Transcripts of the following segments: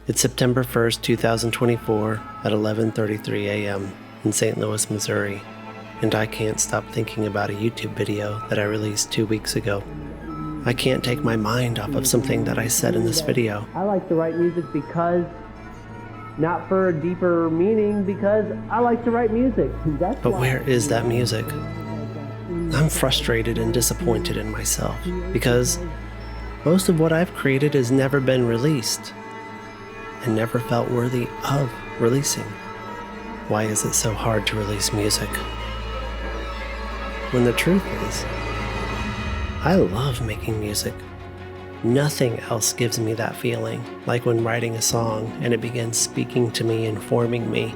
It's September 1st, 2024 at 11:33 a.m. in St. Louis, Missouri, and I can't stop thinking about a YouTube video that I released 2 weeks ago. I can't take my mind off of something that I said in this video. I like to write music because, not for a deeper meaning, because I like to write music. But where is that music? I'm frustrated and disappointed in myself because most of what I've created has never been released and never felt worthy of releasing. Why is it so hard to release music? When the truth is, I love making music. Nothing else gives me that feeling, like when writing a song and it begins speaking to me and forming me,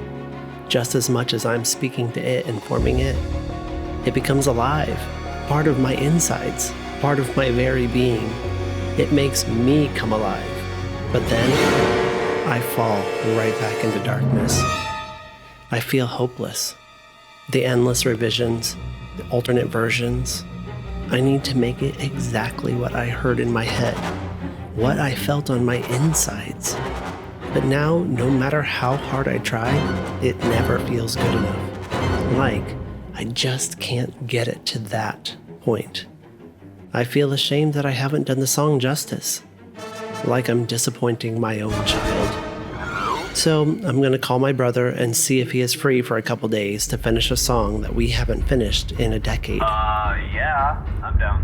just as much as I'm speaking to it and forming it. It becomes alive, part of my insides, part of my very being. It makes me come alive. But then I fall right back into darkness. I feel hopeless. The endless revisions, the alternate versions. I need to make it exactly what I heard in my head, what I felt on my insides. But now, no matter how hard I try, it never feels good enough. Like, I just can't get it to that point. I feel ashamed that I haven't done the song justice. Like I'm disappointing my own child. So I'm gonna call my brother and see if he is free for a couple days to finish a song that we haven't finished in a decade. Yeah, I'm down.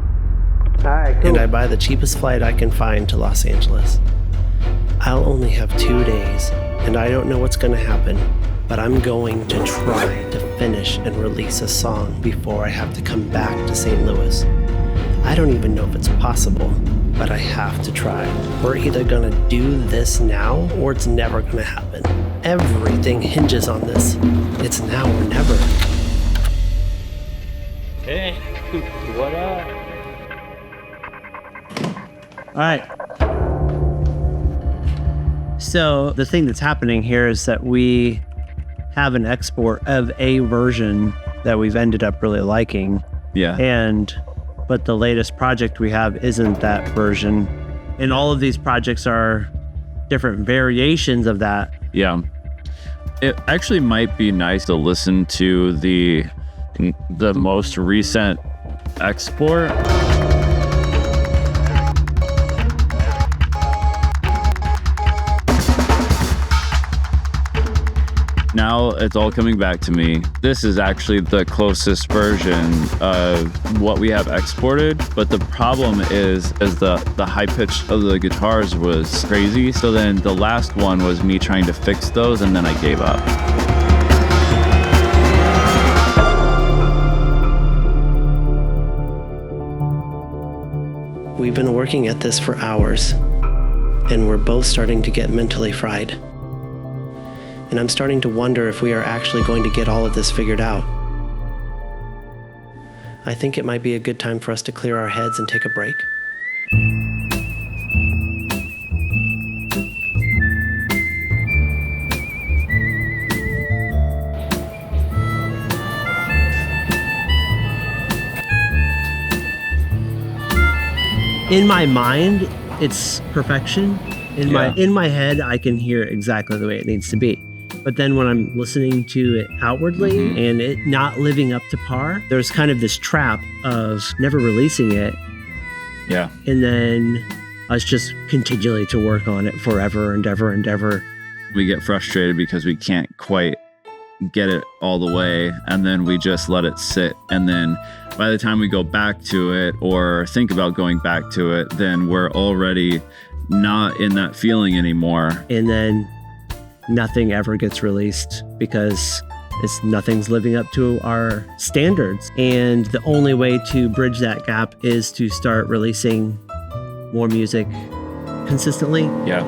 Alright, cool. And I buy the cheapest flight I can find to Los Angeles. I'll only have 2 days, and I don't know what's gonna happen, but I'm going to try to finish and release a song before I have to come back to St. Louis. I don't even know if it's possible, but I have to try. We're either gonna do this now or it's never gonna happen. Everything hinges on this. It's now or never. Hey, what up? All right. So the thing that's happening here is that we have an export of a version that we've ended up really liking. Yeah. But the latest project we have isn't that version. And all of these projects are different variations of that. Yeah. It actually might be nice to listen to the most recent export. Now it's all coming back to me. This is actually the closest version of what we have exported, but the problem is the high pitch of the guitars was crazy. So then the last one was me trying to fix those, and then I gave up. We've been working at this for hours, and we're both starting to get mentally fried. And I'm starting to wonder if we are actually going to get all of this figured out. I think it might be a good time for us to clear our heads and take a break. In my mind, it's perfection. In my head, I can hear exactly the way it needs to be. But then when I'm listening to it outwardly and it not living up to par, there's kind of this trap of never releasing it. Yeah. And then us just continually to work on it forever and ever and ever. We get frustrated because we can't quite get it all the way, and then we just let it sit. And then by the time we go back to it or think about going back to it, then we're already not in that feeling anymore. And then nothing ever gets released because nothing's living up to our standards. And the only way to bridge that gap is to start releasing more music consistently. Yeah.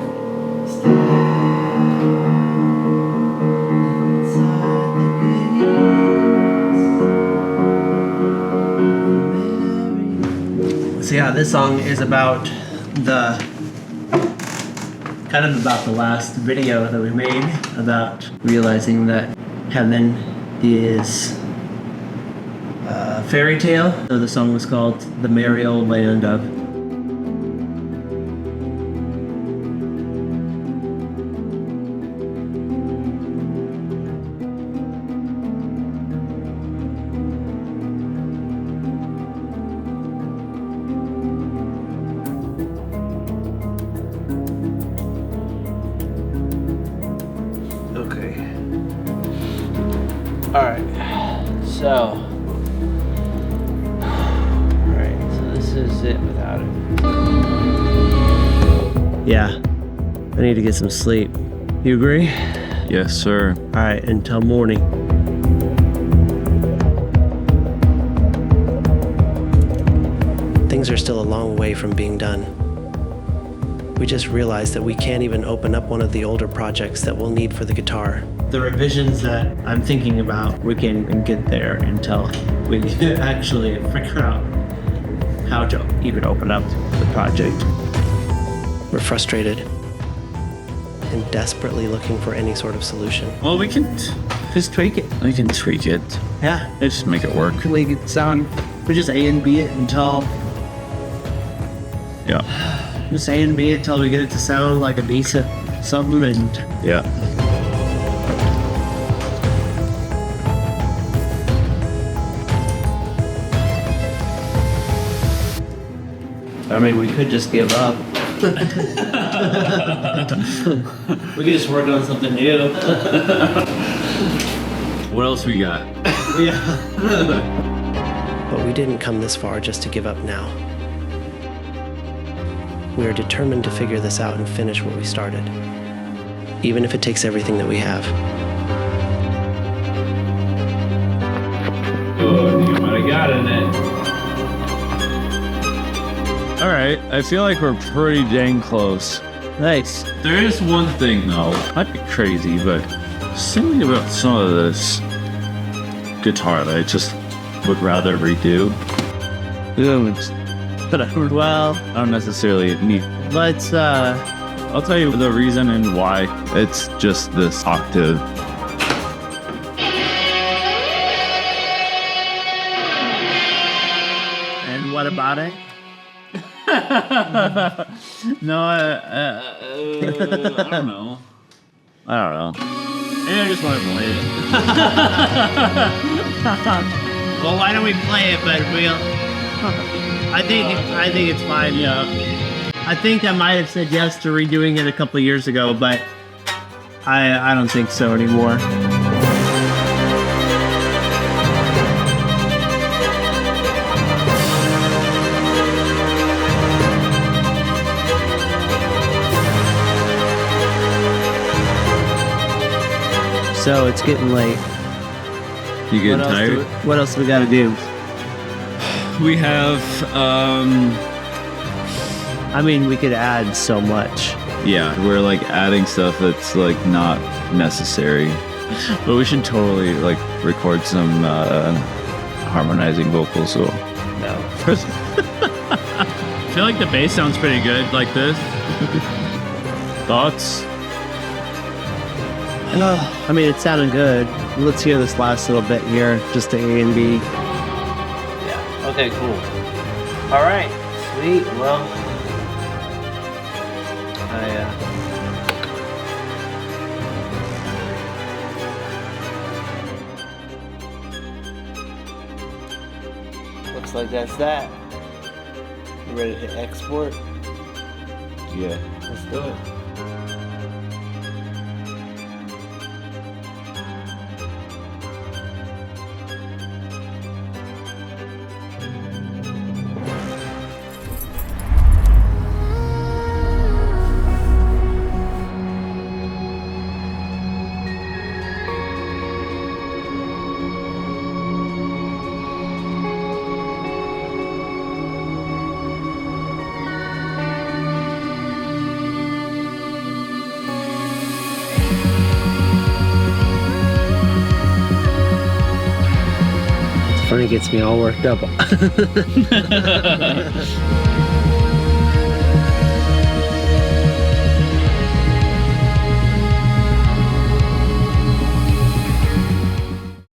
So yeah, this song is about about the last video that we made about realizing that heaven is a fairy tale. So the song was called The Merry Old Land of. Alright, so this is it without it. Yeah, I need to get some sleep. You agree? Yes, sir. Alright, until morning. Things are still a long way from being done. We just realized that we can't even open up one of the older projects that we'll need for the guitar. The revisions that I'm thinking about, we can't even get there until we actually figure out how to even open up the project. We're frustrated and desperately looking for any sort of solution. Well, we can Just tweak it. tweak it. Yeah. Just make it work. We could sound, we just A and B it until, Yeah. just A and B it until we get it to sound like a decent something and Yeah. I mean, we could just give up. We could just work on something new. What else we got? Yeah. But we didn't come this far just to give up now. We are determined to figure this out and finish what we started, even if it takes everything that we have. Oh, you might have gotten it. All right. I feel like we're pretty dang close. Nice. There is one thing though. Might be crazy, but something about some of this guitar that I just would rather redo. Well, I don't necessarily need. let's, I'll tell you the reason and why. It's just this octave. and what about it? No, I don't know. I don't know. Maybe I just want to play it. Well, why don't we play it, but we'll, I think it's fine. Yeah. I think I might have said yes to redoing it a couple of years ago, but I don't think so anymore. So it's getting late. You getting tired? What else do we gotta do? We have, I mean, we could add so much. yeah, we're like adding stuff that's like not necessary. But we should totally like record some harmonizing vocals. So No. I feel like the bass sounds pretty good like this. Thoughts? I mean, it sounded good. Let's hear this last little bit here, just the A and B. Yeah. Okay. Cool. All right. Sweet. Well, looks like that's that. You ready to hit export? Yeah. Let's do it. Funny, gets me all worked up.